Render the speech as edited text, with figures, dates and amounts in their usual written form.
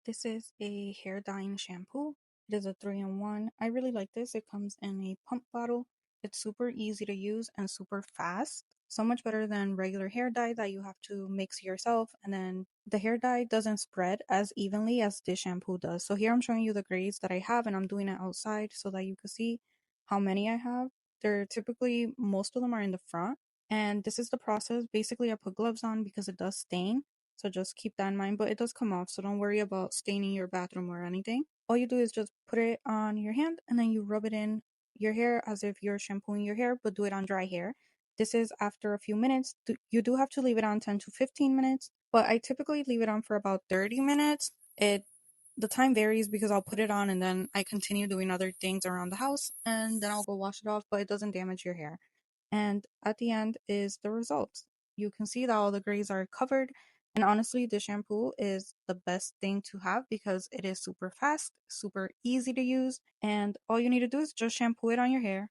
This is a hair dyeing shampoo. It is a 3-in-1. I really like this. It comes in a pump bottle. It's super easy to use and super fast. So much better than regular hair dye that you have to mix yourself, and then the hair dye doesn't spread as evenly as this shampoo does. So here I'm showing you the grades that I have, and I'm doing it outside so that you can see how many I have. They're typically, most of them are in the front. And this is the process. Basically, I put gloves on because it does stain. So just keep that in mind, but it does come off, so don't worry about staining your bathroom or anything. All you do is just put it on your hand and then you rub it in your hair as if you're shampooing your hair, but do it on dry hair. This is after a few minutes. You do have to leave it on 10 to 15 minutes, but I typically leave it on for about 30 minutes. The time varies because I'll put it on and then I continue doing other things around the house and then I'll go wash it off, but it doesn't damage your hair. And at the end is the results. You can see that all the grays are covered. And honestly, the shampoo is the best thing to have because it is super fast, super easy to use, and all you need to do is just shampoo it on your hair.